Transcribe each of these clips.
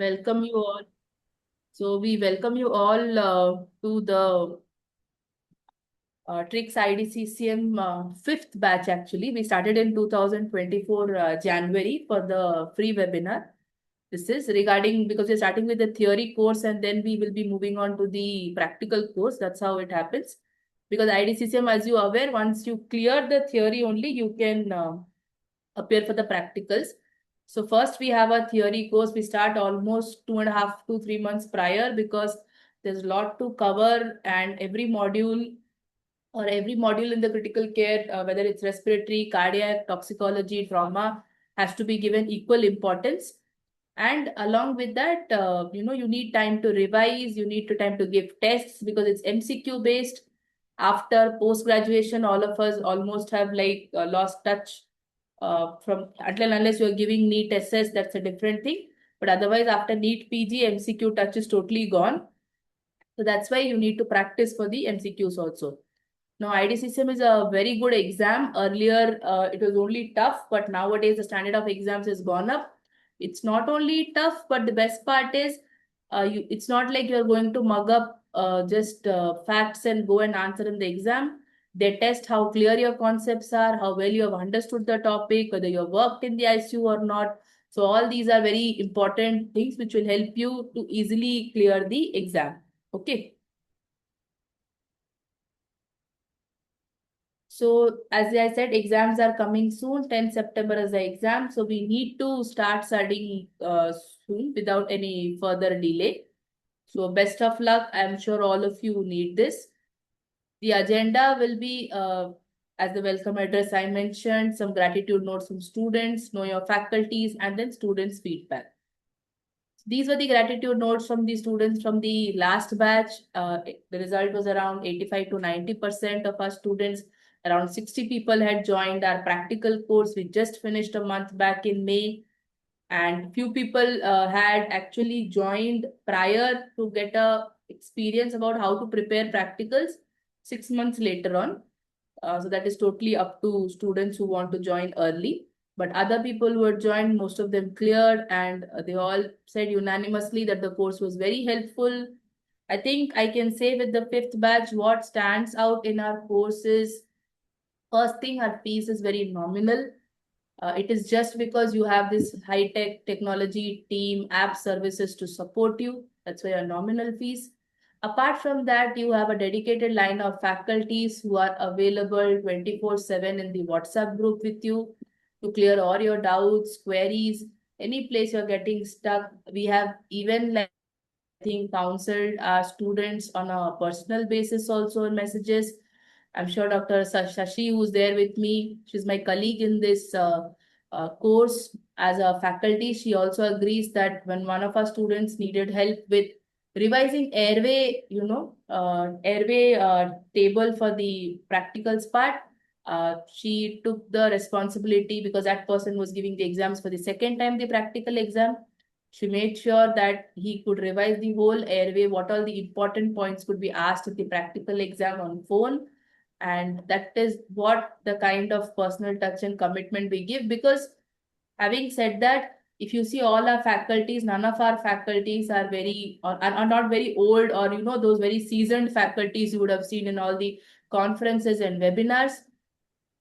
Welcome you all. So we welcome you all to the Tricks IDCCM fifth batch actually. We started in 2024 January for the free webinar. This is regarding because we're starting with the theory course and then we will be moving on to the practical course. That's how it happens. Because IDCCM, as you are aware, once you clear the theory only, you can appear for the practicals. So first we have a theory course. We start almost 2.5 to 3 months prior because there's a lot to cover and every module in the critical care, whether it's respiratory, cardiac, toxicology, trauma, has to be given equal importance. And along with that, you need time to revise, you need to time to give tests because it's MCQ based. After post graduation, all of us almost have lost touch from until unless you're giving NEET SS, that's a different thing. But otherwise, after NEET PG, MCQ touch is totally gone. So that's why you need to practice for the MCQs also. Now, IDCCM is a very good exam. Earlier, it was only tough, but nowadays the standard of exams has gone up. It's not only tough, but the best part is, it's not like you're going to mug up just facts and go and answer in the exam. They test how clear your concepts are, how well you have understood the topic, whether you have worked in the ICU or not. So all these are very important things which will help you to easily clear the exam. Okay. So as I said, exams are coming soon. 10 September is the exam. So we need to start studying soon without any further delay. So best of luck. I'm sure all of you need this. The agenda will be, as the welcome address I mentioned, some gratitude notes from students, know your faculties, and then students' feedback. These were the gratitude notes from the students from the last batch. The result was around 85 to 90% of our students. Around 60 people had joined our practical course. We just finished a month back in May. And few people had actually joined prior to get a experience about how to prepare practicals 6 months later on. So that is totally up to students who want to join early. But other people who had joined, most of them cleared, and they all said unanimously that the course was very helpful. I think I can say with the fifth batch, what stands out in our courses, first thing, our fees is very nominal. It is just because you have this high-tech technology team, app services to support you. That's why your nominal fees. Apart from that, you have a dedicated line of faculties who are available 24/7 in the WhatsApp group with you to clear all your doubts, queries, any place you're getting stuck. We have even I think counseled our students on a personal basis also in messages. I'm sure Dr. Shashi, who's there with me, she's my colleague in this course as a faculty. She also agrees that when one of our students needed help with revising airway, airway table for the practicals part, she took the responsibility because that person was giving the exams for the second time, the practical exam. She made sure that he could revise the whole airway, what all the important points could be asked at the practical exam on phone. And that is what the kind of personal touch and commitment we give. Because having said that, if you see all our faculties, none of our faculties are are not very old, or those very seasoned faculties you would have seen in all the conferences and webinars.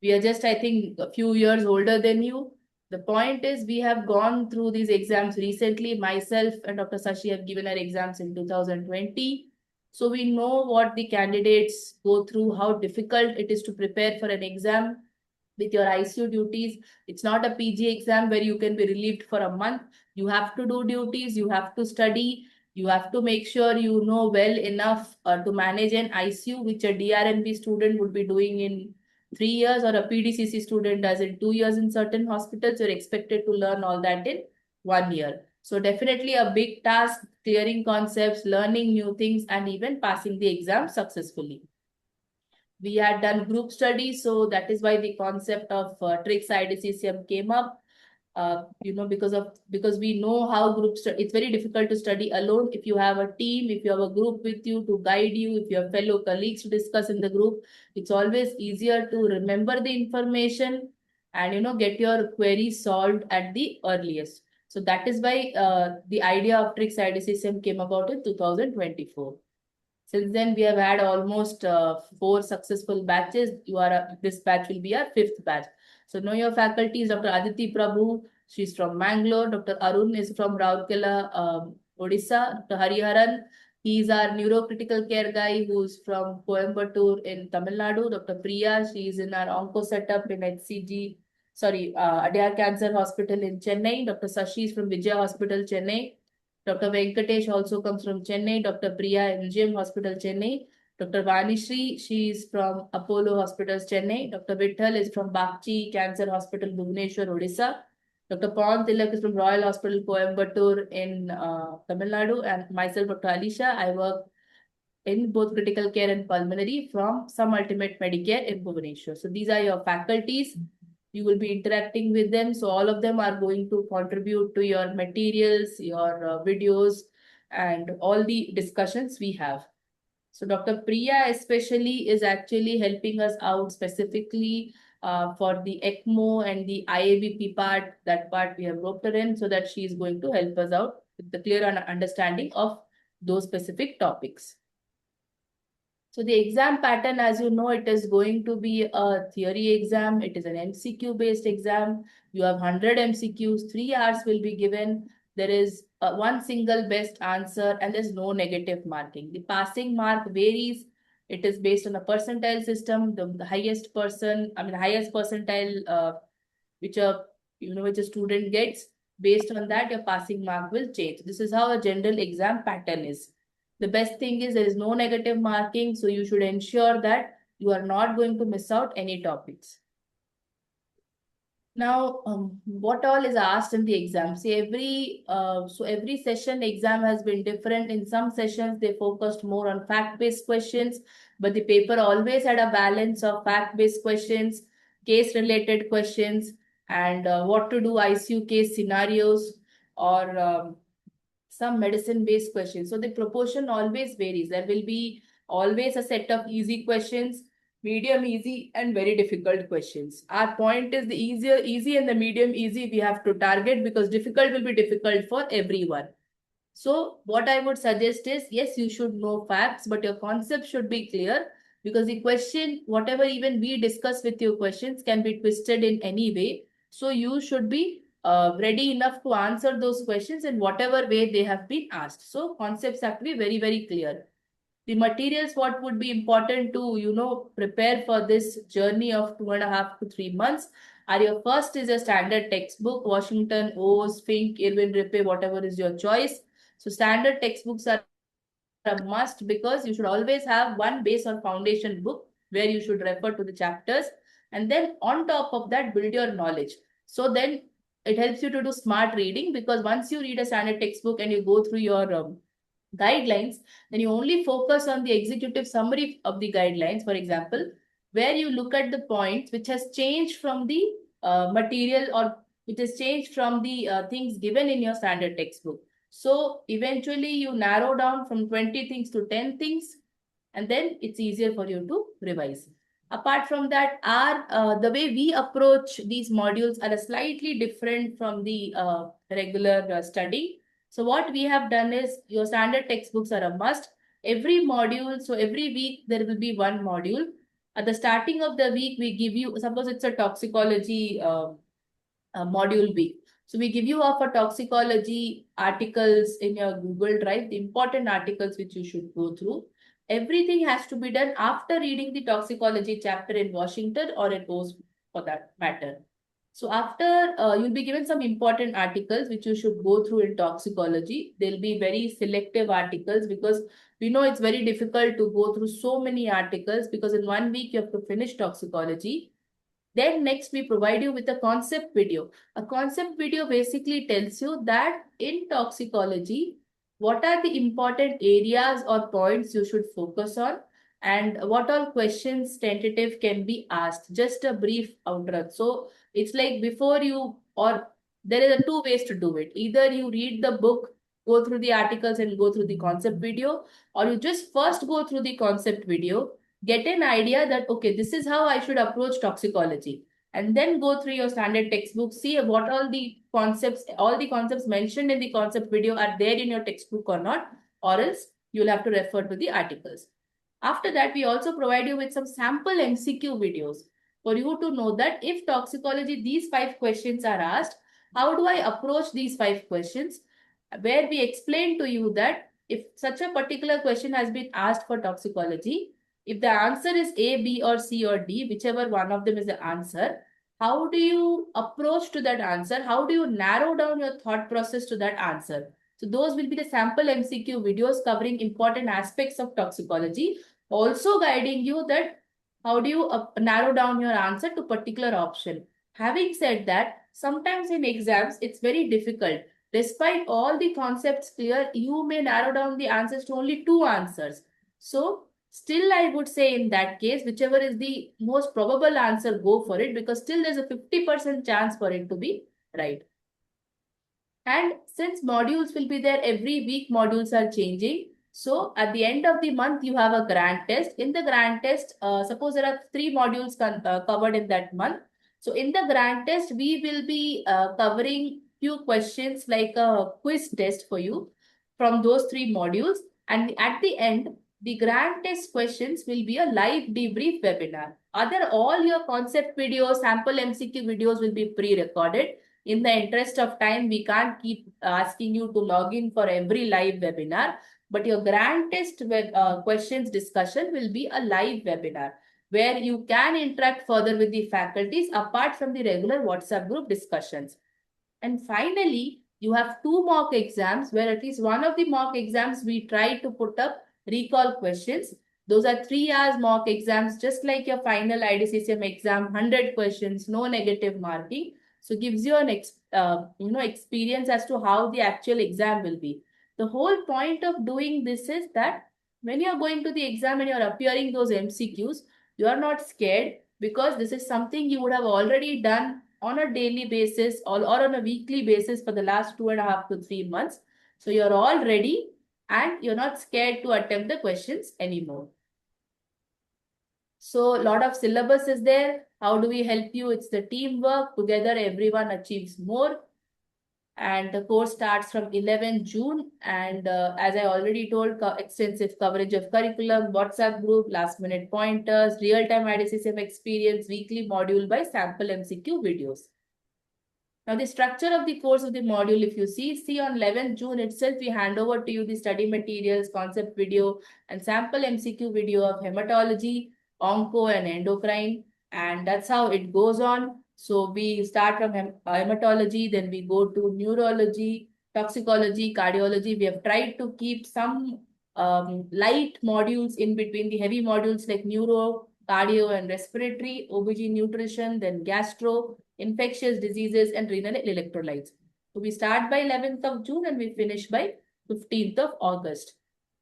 We are just, I think, a few years older than you. The point is, we have gone through these exams recently. Myself and Dr. Sashi have given our exams in 2020. So we know what the candidates go through, how difficult it is to prepare for an exam with your ICU duties. It's not a PG exam where you can be relieved for a month. You have to do duties, you have to study, you have to make sure you know well enough to manage an ICU, which a DRNB student would be doing in 3 years, or a PDCC student does in 2 years in certain hospitals. You're expected to learn all that in 1 year. So definitely a big task, clearing concepts, learning new things, and even passing the exam successfully. We had done group studies, so that is why the concept of tricks IDCCM came up. Because we know how it's very difficult to study alone. If you have a team, if you have a group with you to guide you, if you have fellow colleagues to discuss in the group, it's always easier to remember the information and get your query solved at the earliest. So that is why the idea of Tricks IDCSM came about in 2024. Since then, we have had almost 4 successful batches. This batch will be our 5th batch. So know your faculties: Dr. Aditi Prabhu, she's from Mangalore. Dr. Arun is from Rourkela, Odisha. Dr. Hariharan, he's our neurocritical care guy who's from Coimbatore in Tamil Nadu. Dr. Priya, she's in our onco setup in Adyar Cancer Hospital in Chennai. Dr. Sashi is from Vijaya Hospital, Chennai. Dr. Venkatesh also comes from Chennai. Dr. Priya, MGM Hospital, Chennai. Dr. Vanishri, she is from Apollo Hospitals, Chennai. Dr. Vittal is from Bakchi Cancer Hospital, Bhubaneswar, Odisha. Dr. Pawan Tilak is from Royal Hospital, Coimbatore in Tamil Nadu. And myself, Dr. Alisha, I work in both critical care and pulmonary from Some Ultimate Medicare in Bhubaneswar. So these are your faculties. You will be interacting with them. So all of them are going to contribute to your materials, your videos, and all the discussions we have. So Dr. Priya especially is actually helping us out specifically for the ECMO and the IABP part. That part we have roped her in so that she is going to help us out with the clear understanding of those specific topics. So the exam pattern, as you know, it is going to be a theory exam. It is an MCQ based exam. You have 100 MCQs, 3 hours will be given. There is one single best answer and there's no negative marking. The passing mark varies. It is based on a percentile system. The highest percentile which a student gets, based on that your passing mark will change. This is how a general exam pattern is. The best thing is there is no negative marking, so you should ensure that you are not going to miss out any topics. Now, what all is asked in the exam? See, every session exam has been different. In some sessions, they focused more on fact-based questions, but the paper always had a balance of fact-based questions, case-related questions, and what to do ICU case scenarios, or some medicine-based questions. So the proportion always varies. There will be always a set of easy questions, medium easy, and very difficult questions. Our point is the easy and the medium easy we have to target, because difficult will be difficult for everyone. So what I would suggest is, yes, you should know facts, but your concept should be clear, because the question, whatever even we discuss with you questions, can be twisted in any way. So you should be ready enough to answer those questions in whatever way they have been asked. So concepts have to be very, very clear. The materials, what would be important to, prepare for this journey of 2.5 to 3 months are: your first is a standard textbook, Washington, O's, Fink, Irwin Rippey, whatever is your choice. So standard textbooks are a must, because you should always have one base or foundation book where you should refer to the chapters, and then on top of that build your knowledge. So then it helps you to do smart reading, because once you read a standard textbook and you go through your guidelines, then you only focus on the executive summary of the guidelines, for example, where you look at the points which has changed from the material, or it has changed from the things given in your standard textbook. So eventually you narrow down from 20 things to 10 things, and then it's easier for you to revise. Apart from that, the way we approach these modules are slightly different from the regular study. So what we have done is, your standard textbooks are a must. Every module, so every week there will be one module. At the starting of the week, we give you, suppose it's a toxicology module week. So we give you for toxicology articles in your Google Drive, the important articles which you should go through. Everything has to be done after reading the toxicology chapter in Washington or in O's for that matter. So after, you'll be given some important articles which you should go through in toxicology. They'll be very selective articles, because we know it's very difficult to go through so many articles, because in 1 week you have to finish toxicology. Then next we provide you with a concept video. A concept video basically tells you that in toxicology, what are the important areas or points you should focus on, and what all questions tentative can be asked. Just a brief outrun. So it's like before you, or there are 2 ways to do it. Either you read the book, go through the articles and go through the concept video, or you just first go through the concept video, get an idea that, okay, this is how I should approach toxicology. and then go through your standard textbook, see what all the concepts mentioned in the concept video are there in your textbook or not, or else you'll have to refer to the articles. After that, we also provide you with some sample MCQ videos for you to know that if toxicology, these 5 questions are asked, how do I approach these 5 questions? Where we explain to you that if such a particular question has been asked for toxicology, if the answer is A, B, or C, or D, whichever one of them is the answer, how do you approach to that answer? How do you narrow down your thought process to that answer? So those will be the sample MCQ videos covering important aspects of toxicology, also guiding you that how do you narrow down your answer to particular option. Having said that, sometimes in exams, it's very difficult. Despite all the concepts clear, you may narrow down the answers to only 2 answers. So still, I would say in that case, whichever is the most probable answer, go for it, because still there's a 50% chance for it to be right. And since modules will be there every week, modules are changing. So at the end of the month, you have a grand test. In the grand test, suppose there are 3 modules covered in that month. So in the grand test, we will be covering few questions like a quiz test for you from those 3 modules. And at the end, the grand test questions will be a live debrief webinar. Other all your concept videos, sample MCQ videos will be pre-recorded. In the interest of time, we can't keep asking you to log in for every live webinar, but your grand test questions discussion will be a live webinar where you can interact further with the faculties apart from the regular WhatsApp group discussions. And finally, you have 2 mock exams where at least one of the mock exams we try to put up recall questions. Those are 3 hours mock exams, just like your final IDCCM exam, 100 questions, no negative marking. So gives you an experience as to how the actual exam will be. The whole point of doing this is that when you're going to the exam and you're appearing those MCQs, you are not scared, because this is something you would have already done on a daily basis or on a weekly basis for the last 2.5 to 3 months. So you're all ready and you're not scared to attempt the questions anymore. So a lot of syllabus is there. How do we help you? It's the teamwork. Together, everyone achieves more. And the course starts from 11 June. And as I already told, extensive coverage of curriculum, WhatsApp group, last minute pointers, real-time IDCCM experience, weekly module by sample MCQ videos. Now, the structure of the course of the module, if you see on 11th June itself, we hand over to you the study materials, concept video, and sample MCQ video of hematology, onco, and endocrine. And that's how it goes on. So we start from hematology, then we go to neurology, toxicology, cardiology. We have tried to keep some light modules in between the heavy modules like neuro, cardio, and respiratory, OBG nutrition, then gastro, infectious diseases, and renal electrolytes. So we start by 11th of June and we finish by 15th of August.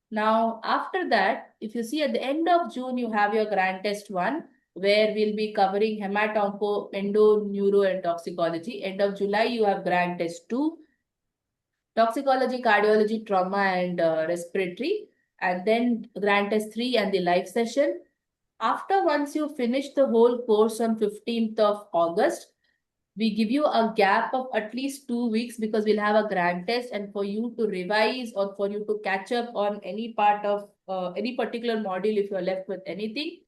Now, after that, if you see at the end of June, you have your grand test 1, where we'll be covering hemat, onco, endo, neuro, and toxicology. End of July, you have grand test 2, toxicology, cardiology, trauma, and respiratory. And then grand test 3 and the live session. After once you finish the whole course on 15th of August, we give you a gap of at least 2 weeks, because we'll have a grand test and for you to revise or for you to catch up on any part of any particular module if you're left with anything.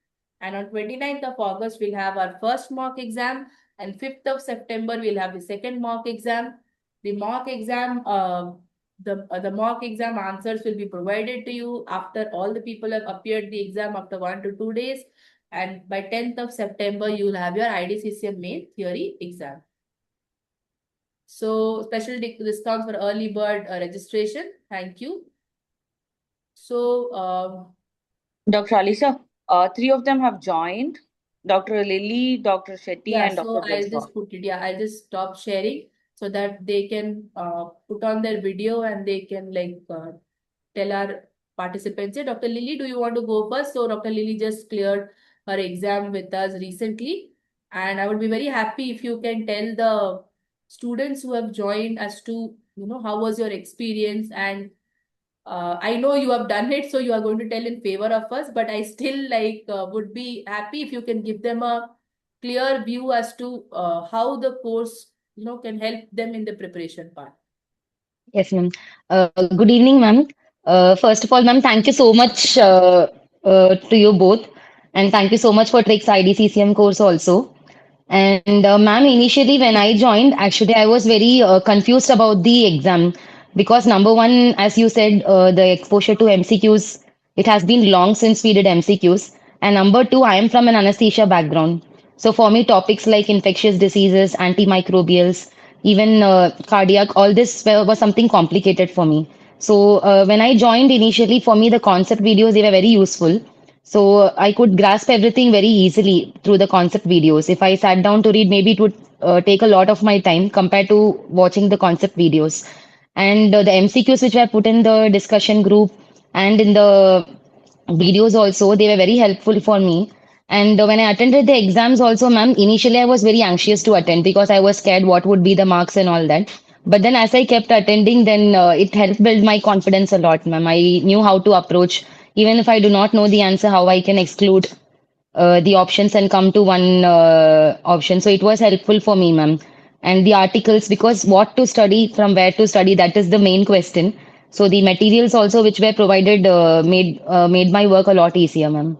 And on 29th of August, we'll have our first mock exam, and 5th of September, we'll have the second mock exam. The mock exam, the mock exam answers will be provided to you after all the people have appeared the exam after 1 to 2 days. And by 10th of September, you will have your IDCCM main theory exam. So special discounts for early bird registration. Thank you. So, Dr. Alisa, 3 of them have joined. Dr. Lily, Dr. Shetty, yeah, and Dr. so I'll Joseph. just put it. Yeah, I'll just stop sharing so that they can put on their video and they can tell our participants. Dr. Lily, do you want to go first? So Dr. Lily just cleared her exam with us recently, and I would be very happy if you can tell the students who have joined as to how was your experience. And I know you have done it, so you are going to tell in favor of us, but I still would be happy if you can give them a clear view as to how the course, can help them in the preparation part. Yes, ma'am. Good evening, ma'am. First of all, ma'am, thank you so much to you both. And thank you so much for Tricks IDCCM course also. And ma'am, initially when I joined, actually I was very confused about the exam because number one, as you said, the exposure to MCQs, it has been long since we did MCQs. And number two, I am from an anesthesia background. So for me, topics like infectious diseases, antimicrobials, even cardiac, all this was something complicated for me. So when I joined initially, for me, the concept videos, they were very useful. So I could grasp everything very easily through the concept videos. If I sat down to read, maybe it would take a lot of my time compared to watching the concept videos. And the MCQs which were put in the discussion group and in the videos also, they were very helpful for me. And when I attended the exams also, ma'am, initially I was very anxious to attend because I was scared what would be the marks and all that. But then as I kept attending, then it helped build my confidence a lot, ma'am. I knew how to approach, even if I do not know the answer, how I can exclude the options and come to one option. So it was helpful for me, ma'am. And the articles, because what to study, from where to study, that is the main question. So the materials also which were provided made my work a lot easier, ma'am.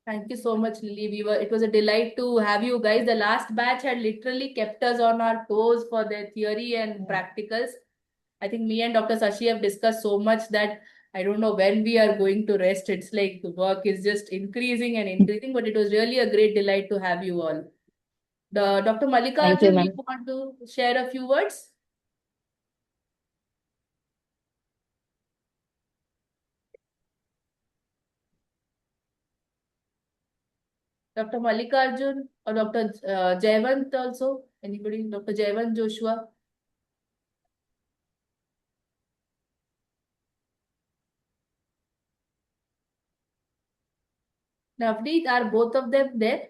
Thank you so much, Lily. It was a delight to have you guys. The last batch had literally kept us on our toes for their theory and practicals. I think me and Dr. Sashi have discussed so much that I don't know when we are going to rest. It's like the work is just increasing and increasing, but it was really a great delight to have you all. Dr. Thank you, Mallikarjun, you ma'am. want to share a few words? Dr. Mallikarjun or Dr. Jayavant also? Anybody? Dr. Jayavant Joshua? Navneet, are both of them there?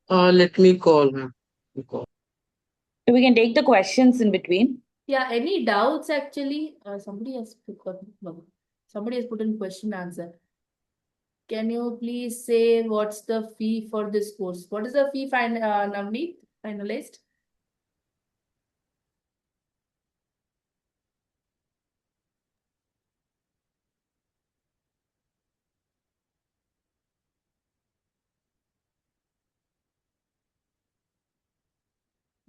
Let me call him. We can take the questions in between. Yeah, any doubts actually? Somebody has put in question answer. Can you please say what's the fee for this course? What is the fee, Navneet, finalist?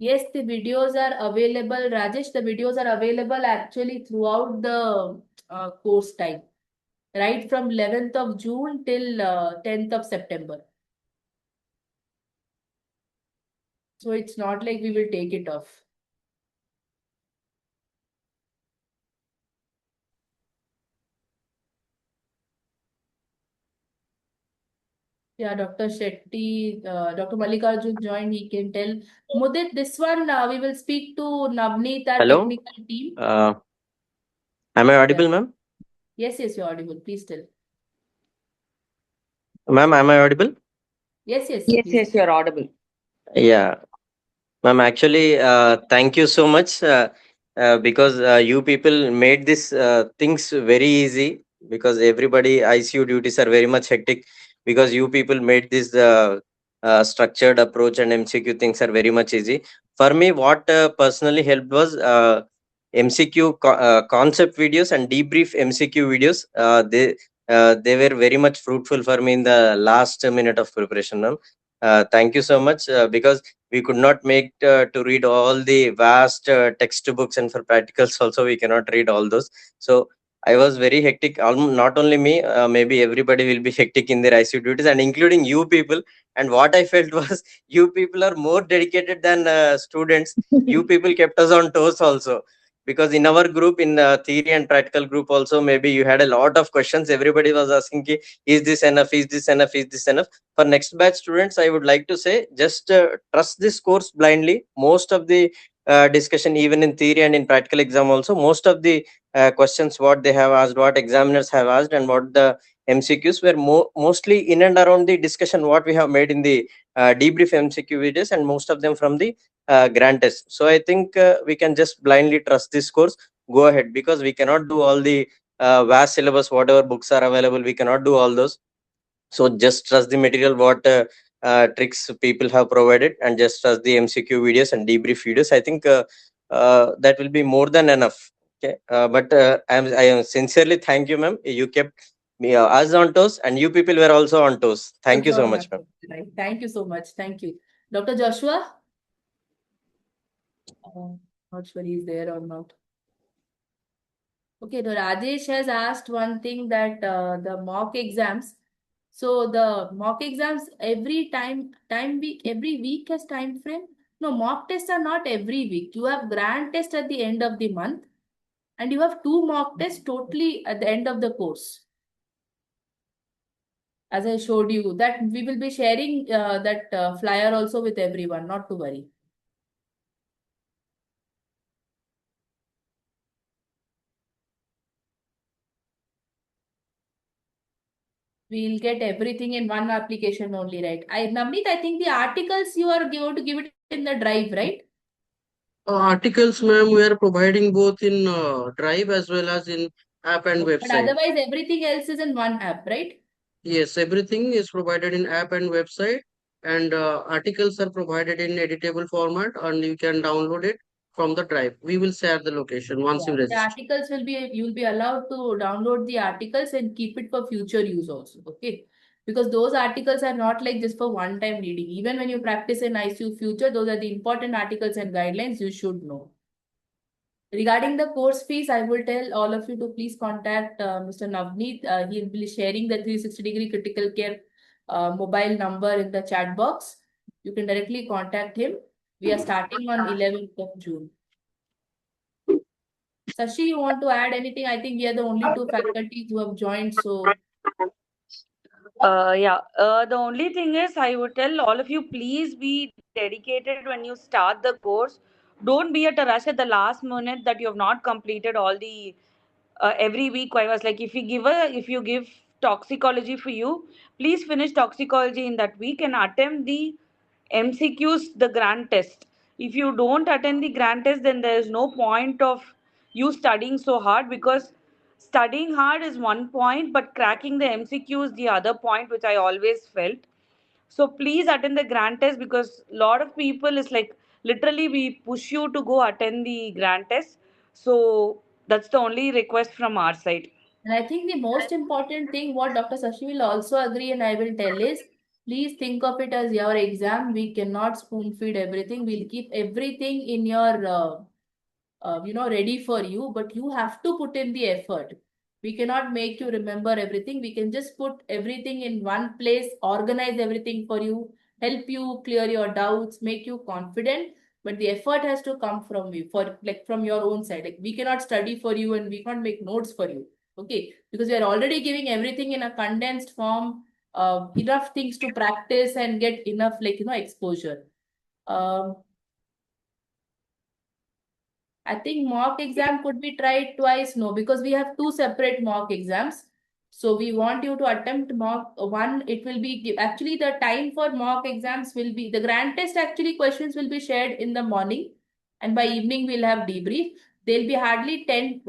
Yes, the videos are available. Rajesh, the videos are available actually throughout the course time, right from 11th of June till 10th of September. So it's not like we will take it off. Yeah, Dr. Shetty, Dr. Mallikarjun joined, he can tell. Mudit, this one we will speak to Navneet, our Hello, technical team. am I audible, ma'am? Yes, you're audible. Please tell. Ma'am, am I audible? Yes, Yes, please. you're audible. Yeah, ma'am. Actually, thank you so much because you people made this things very easy because everybody ICU duties are very much hectic because you people made this structured approach and MCQ things are very much easy. For me, what personally helped was concept videos and debrief MCQ videos. They were very much fruitful for me in the last minute of preparation, ma'am. Thank you so much because we could not make to read all the vast textbooks, and for practicals also we cannot read all those. So I was very hectic. Not only me, maybe everybody will be hectic in their ICU duties, and including you people. And what I felt was you people are more dedicated than students. You people kept us on toes also, because in our group, in theory and practical group also, maybe you had a lot of questions. Everybody was asking, is this enough? Is this enough? Is this enough? For next batch students, I would like to say, just trust this course blindly. Most of the discussion, even in theory and in practical exam also, most of the questions what they have asked, what examiners have asked, and what the MCQs were mostly in and around the discussion what we have made in the debrief MCQ videos, and most of them from the grant test. So I think we can just blindly trust this course. Go ahead, because we cannot do all the vast syllabus, whatever books are available, we cannot do all those. So just trust the material what tricks people have provided, and just trust the MCQ videos and debrief videos. I think that will be more than enough. Okay, but I am sincerely thank you, ma'am. You kept me us on toes, and you people were also on toes. Thank you so Sure, much, ma'am. ma'am. Right. Thank you so much. Thank you. Dr. Joshua? Not sure he's there or not. Okay, the Rajesh has asked one thing that the mock exams. So the mock exams every week has time frame. No, mock tests are not every week. You have grand test at the end of the month, and you have 2 mock tests totally at the end of the course. As I showed you, that we will be sharing that flyer also with everyone, not to worry. We'll get everything in one application only, right? Navneet, I think the articles you are going to give it in the drive, right? Articles, ma'am, we are providing both in Drive as well as in app and Okay. But website. otherwise, everything else is in one app, right? Yes, everything is provided in app and website, and articles are provided in editable format, and you can download it from the Drive. We will share the location once Yeah. you The register. articles you'll be allowed to download the articles and keep it for future use also. Okay. Because those articles are not like just for one time reading. Even when you practice in ICU future, those are the important articles and guidelines you should know. Regarding the course fees, I will tell all of you to please contact Mr. Navneet. He will be sharing the 360-degree critical care mobile number in the chat box. You can directly contact him. We are starting on 11th of June. Sashi, you want to add anything? I think we are the only 2 faculties who have joined. So, The only thing is, I would tell all of you, please be dedicated when you start the course. Don't be at a rush at the last minute that you have not completed all the every week. I was like, if you give toxicology for you, please finish toxicology in that week and attempt the MCQs, the grand test. If you don't attend the grand test, then there is no point of you studying so hard, because studying hard is one point, but cracking the MCQ is the other point, which I always felt. So please attend the grand test, because a lot of people is like, literally we push you to go attend the grand test. So that's the only request from our side. and I think the most important thing, what Dr. Sashi will also agree, and I will tell is, please think of it as your exam. We cannot spoon feed everything. We'll keep everything in your ready for you, but you have to put in the effort. We cannot make you remember everything. We can just put everything in one place, organize everything for you, help you clear your doubts, make you confident. But the effort has to come from you, for like from your own side. Like we cannot study for you and we can't make notes for you. Okay, because we are already giving everything in a condensed form, enough things to practice and get enough exposure. Um, I think mock exam could be tried twice. No, because we have 2 separate mock exams. So we want you to attempt mock one. It will be actually the time for mock exams will be the grand test. Actually, questions will be shared in the morning, and by evening we'll have debrief. There'll be hardly 10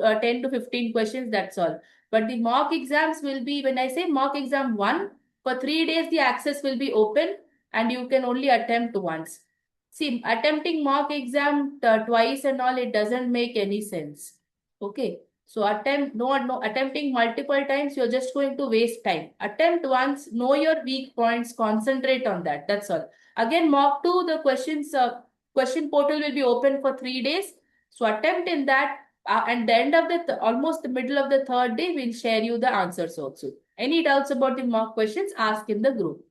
to 15 questions. That's all. But the mock exams will be, when I say mock exam one, for 3 days the access will be open and you can only attempt once. See, attempting mock exam twice and all, it doesn't make any sense. Okay. So no, attempting multiple times, you're just going to waste time. Attempt once, know your weak points, concentrate on that. That's all. Again, mock two, the question portal will be open for 3 days. So attempt in that, and the end of almost the middle of the third day, we'll share you the answers also. Any doubts about the mock questions, ask in the group.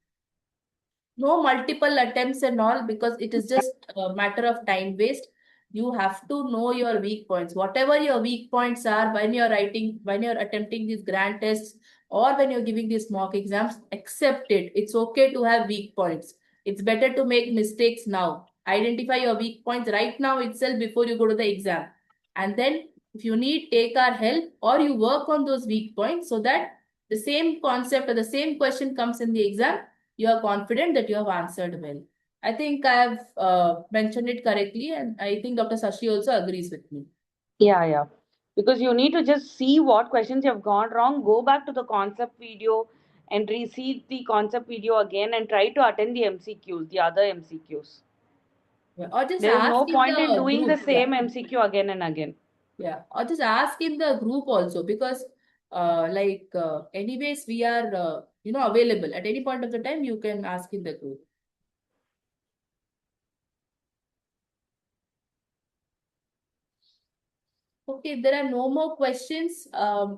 No multiple attempts and all, because it is just a matter of time waste. You have to know your weak points. Whatever your weak points are when you're writing, when you're attempting these grand tests, or when you're giving these mock exams, accept it. It's okay to have weak points. It's better to make mistakes now. Identify your weak points right now itself before you go to the exam. And then if you need, take our help, or you work on those weak points so that the same concept or the same question comes in the exam, you are confident that you have answered well. I think I have mentioned it correctly, and I think Dr. Sashi also agrees with me. Yeah. Because you need to just see what questions you have gone wrong, go back to the concept video and reseat the concept video again and try to attend the MCQs, the other MCQs. Yeah. Or just There is no ask in point in the doing the group. Yeah. same MCQ again and again. Yeah, or just ask in the group also, because anyways we are available at any point of the time. You can ask in the group. Okay, if there are no more questions,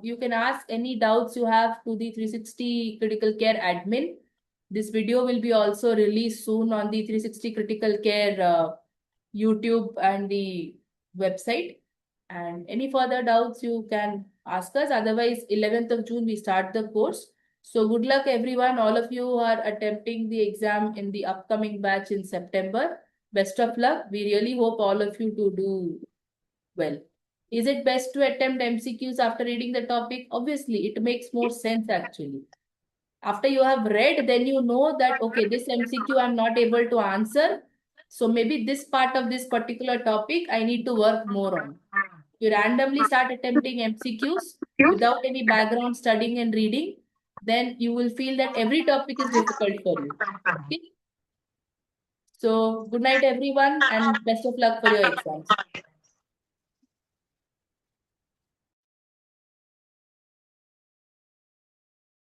you can ask any doubts you have to the 360 Critical Care admin. This video will be also released soon on the 360 Critical Care YouTube and the website. And any further doubts you can ask us. Otherwise, 11th of June we start the course. So good luck everyone. All of you who are attempting the exam in the upcoming batch in September. Best of luck. We really hope all of you to do well. Is it best to attempt MCQs after reading the topic? Obviously, it makes more sense actually. After you have read, then you know that, okay, this MCQ I'm not able to answer. So maybe this part of this particular topic I need to work more on. You randomly start attempting MCQs without any background studying and reading, then you will feel that every topic is difficult for you. Okay? So good night everyone and best of luck for your exams.